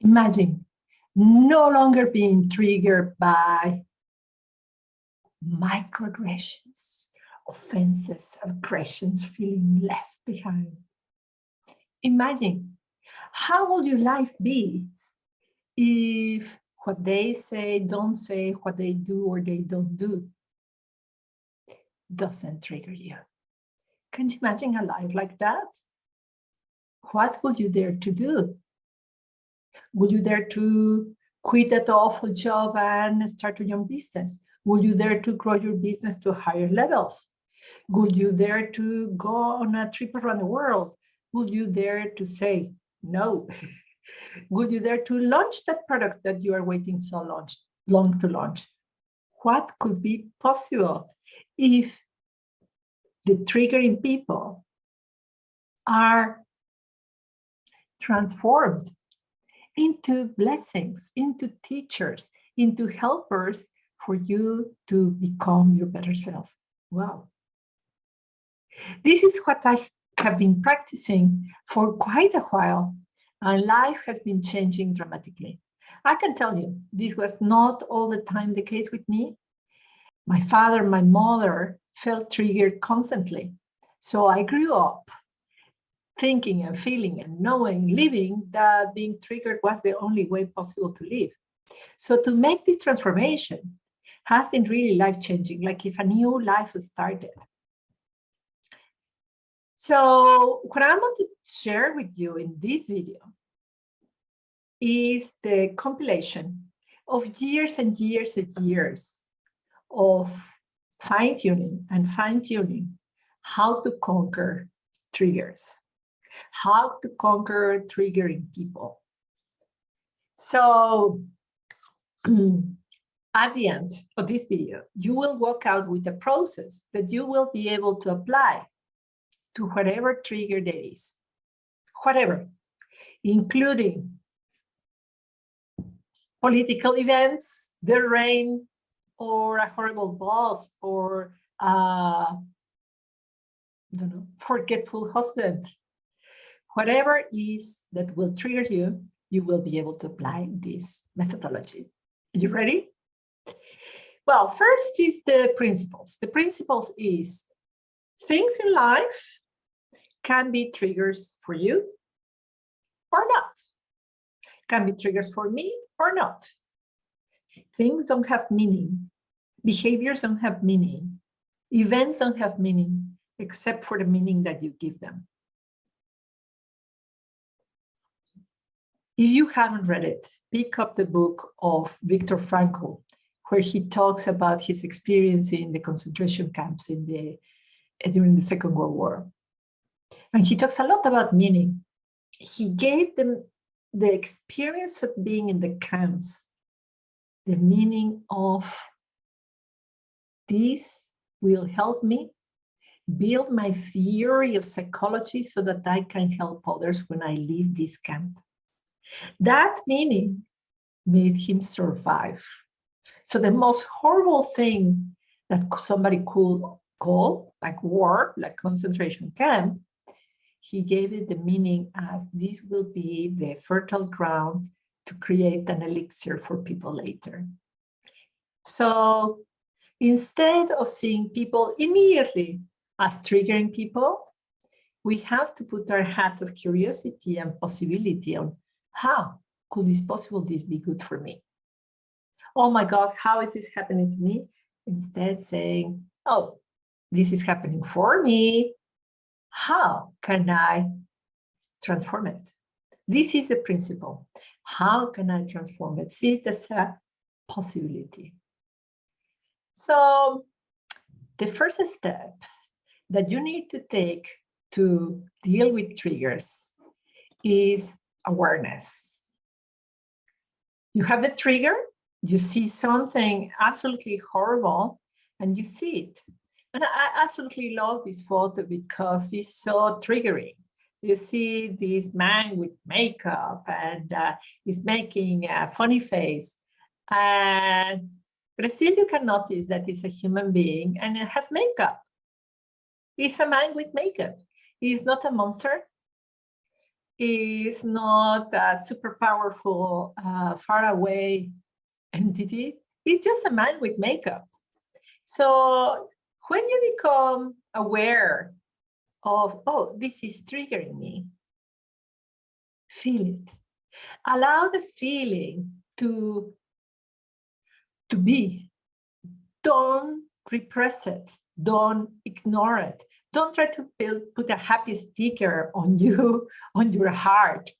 Imagine no longer being triggered by microaggressions, offenses, aggressions, feeling left behind. Imagine, how would your life be if what they say, don't say, what they do or they don't do doesn't trigger you? Can you imagine a life like that? What would you dare to do? Would you dare to quit that awful job and start your own business? Would you dare to grow your business to higher levels? Would you dare to go on a trip around the world? Would you dare to say no? Would you dare to launch that product that you are waiting so long to launch? What could be possible if the triggering people are transformed into blessings, into teachers, into helpers for you to become your better self? Wow. This is what I have been practicing for quite a while, and life has been changing dramatically. I can tell you, this was not all the time the case with me. My father, my mother felt triggered constantly. So I grew up thinking and feeling and knowing, living, that being triggered was the only way possible to live. So to make this transformation has been really life-changing, like if a new life started. So what I want to share with you in this video is the compilation of years and years and years of fine-tuning how to conquer triggers, how to conquer triggering people. So at the end of this video, you will walk out with a process that you will be able to apply to whatever trigger there is, whatever, including political events, the rain, or a horrible boss, or forgetful husband. Whatever is that will trigger you, you will be able to apply this methodology. Are you ready? Well, first is the principles. The principles is things in life can be triggers for you or not. Can be triggers for me or not. Things don't have meaning. Behaviors don't have meaning. Events don't have meaning except for the meaning that you give them. If you haven't read it, pick up the book of Viktor Frankl, where he talks about his experience in the concentration camps during the Second World War. And he talks a lot about meaning. He gave them the experience of being in the camps, the meaning of this will help me build my theory of psychology so that I can help others when I leave this camp. That meaning made him survive. So the most horrible thing that somebody could call, like war, like concentration camp, he gave it the meaning as this will be the fertile ground to create an elixir for people later. So instead of seeing people immediately as triggering people, we have to put our hat of curiosity and possibility on how could this be good for me? Oh my God, how is this happening to me? Instead saying, oh, this is happening for me. How can I transform it? This is the principle. How can I transform it? See it as a possibility. So the first step that you need to take to deal with triggers is awareness. You have the trigger, you see something absolutely horrible, and you see it. And I absolutely love this photo because it's so triggering. You see this man with makeup and he's making a funny face. But still you can notice that it's a human being and it has makeup. He's a man with makeup. He's not a monster. is not a super powerful, far away entity. It's just a man with makeup. So when you become aware of, oh, this is triggering me, feel it. Allow the feeling to be. Don't repress it. Don't ignore it. Don't try to put a happy sticker on you, on your heart,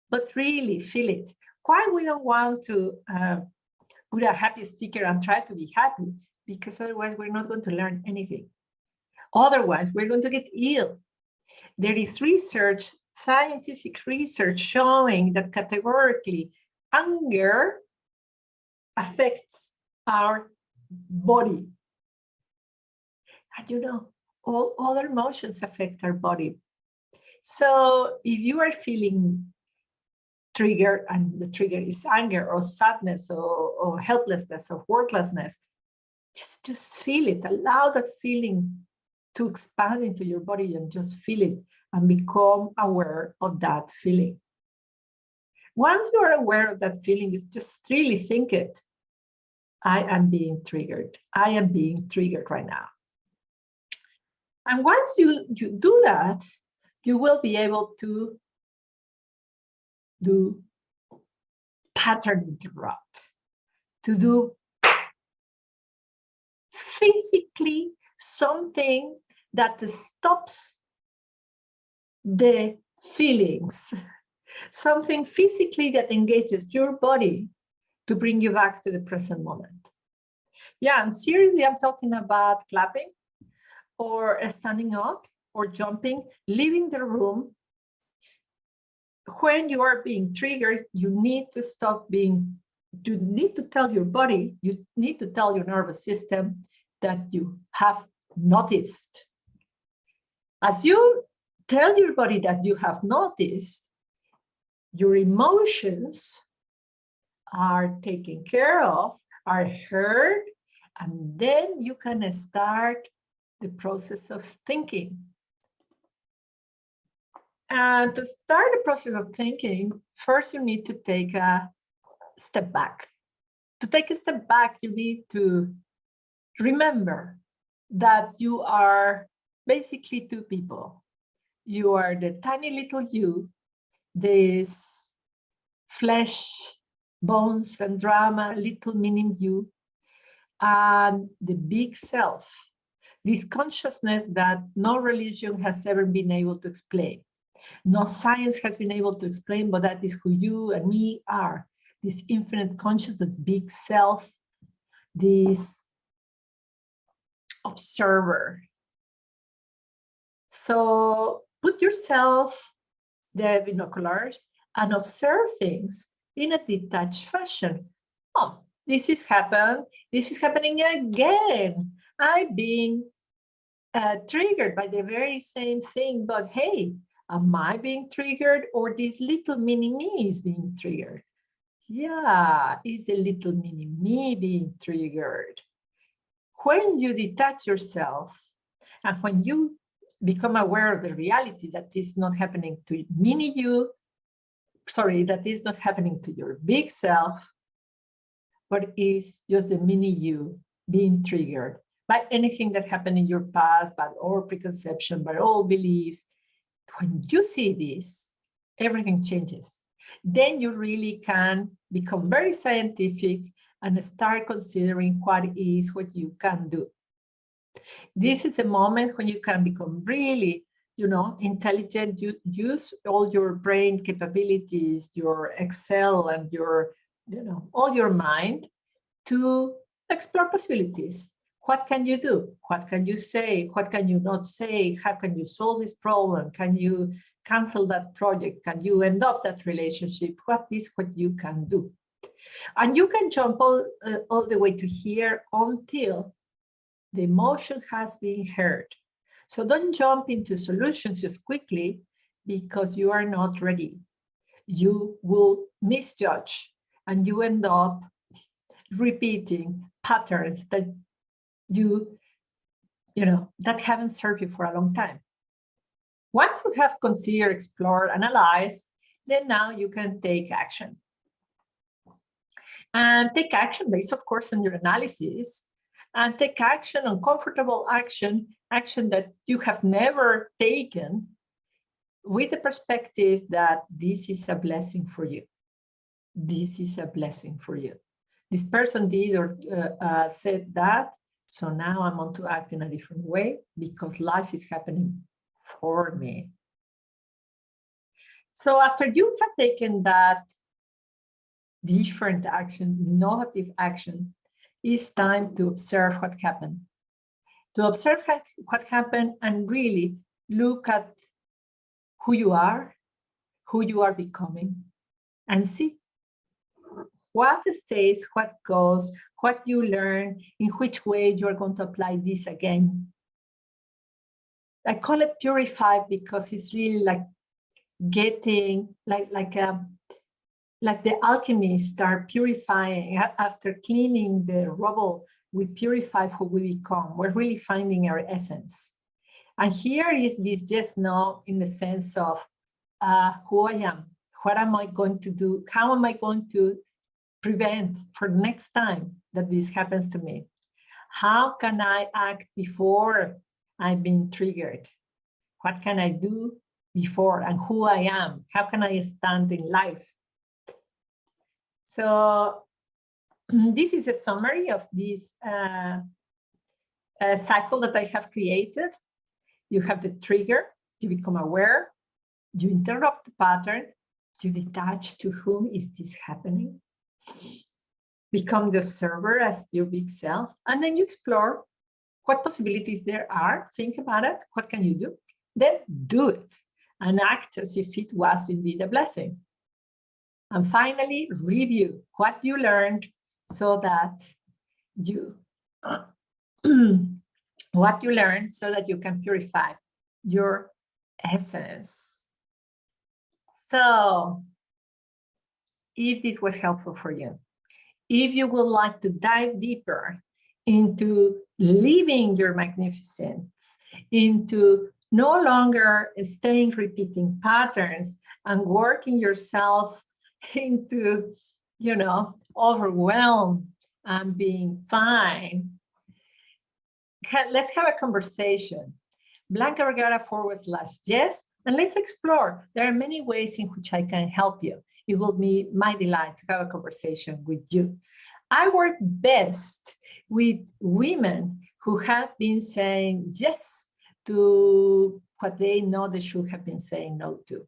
but really feel it. Why we don't want to put a happy sticker and try to be happy? Because otherwise we're not going to learn anything. Otherwise, we're going to get ill. There is research, scientific research showing that categorically anger affects our body. And you know, all other emotions affect our body. So if you are feeling triggered, and the trigger is anger or sadness or helplessness or worthlessness, just feel it. Allow that feeling to expand into your body and just feel it and become aware of that feeling. Once you are aware of that feeling, you just really think it. I am being triggered. I am being triggered right now. And once you do that, you will be able to do pattern interrupt, to do physically something that stops the feelings, something physically that engages your body to bring you back to the present moment. Yeah, and seriously, I'm talking about clapping or standing up or jumping, leaving the room. When you are being triggered, you need to stop being, you need to tell your body, you need to tell your nervous system that you have noticed. As you tell your body that you have noticed, your emotions are taken care of, are heard, and then you can start the process of thinking. And to start the process of thinking, first you need to take a step back. To take a step back, you need to remember that you are basically two people. You are the tiny little you, this flesh, bones, and drama, little meaning you, and the big self, this consciousness that no religion has ever been able to explain. No science has been able to explain, but that is who you and me are. This infinite consciousness, big self, this observer. So put yourself the binoculars and observe things in a detached fashion. Oh, this is happening again. I've been triggered by the very same thing, but hey, am I being triggered or this little mini me is being triggered? Yeah, is the little mini me being triggered? When you detach yourself and when you become aware of the reality that is not happening to mini you, that is not happening to your big self, but is just the mini you being triggered by anything that happened in your past, by all preconception, by all beliefs. When you see this, everything changes. Then you really can become very scientific and start considering what you can do. This is the moment when you can become really, intelligent. You use all your brain capabilities, your Excel and your, all your mind to explore possibilities. What can you do? What can you say? What can you not say? How can you solve this problem? Can you cancel that project? Can you end up that relationship? What is what you can do? And you can jump all the way to here until the emotion has been heard. So don't jump into solutions just quickly because you are not ready. You will misjudge and you end up repeating patterns that that haven't served you for a long time. Once you have considered, explored, analyzed, then now you can take action. And take action based, of course, on your analysis, and take action, uncomfortable action, action that you have never taken, with the perspective that this is a blessing for you. This is a blessing for you. This person did or said that, so now I'm on to act in a different way because life is happening for me. So after you have taken that different action, innovative action, it's time to observe what happened. To observe what happened and really look at who you are becoming, and see what stays, what goes, what you learn, in which way you're going to apply this again. I call it purify because it's really like getting, like the alchemists are purifying. After cleaning the rubble, we purify who we become. We're really finding our essence. And here is this just now in the sense of who I am, what am I going to do, how am I going to prevent for next time that this happens to me? How can I act before I've been triggered? What can I do before, and who I am? How can I stand in life? So this is a summary of this cycle that I have created. You have the trigger, you become aware, you interrupt the pattern, you detach to whom is this happening, become the observer as your big self, and then you explore what possibilities there are, think about it, what can you do, then do it and act as if it was indeed a blessing. And finally, review what you learned so that you what you learned so that you can purify your essence. So if this was helpful for you, if you would like to dive deeper into living your magnificence, into no longer staying repeating patterns and working yourself into, overwhelmed and being fine, let's have a conversation. Blanca.com/yes, and let's explore. There are many ways in which I can help you. It will be my delight to have a conversation with you. I work best with women who have been saying yes to what they know they should have been saying no to.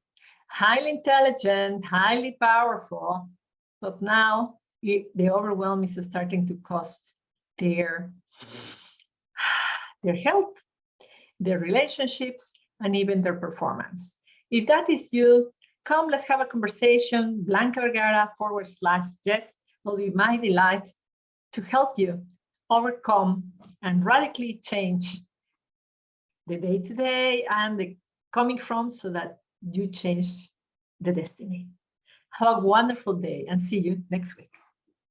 Highly intelligent, highly powerful, but now the overwhelm is starting to cost their health, their relationships, and even their performance. If that is you, come, let's have a conversation. Blanca.com/yes will be my delight to help you overcome and radically change the day-to-day and the coming from, so that you change the destiny. Have a wonderful day and see you next week.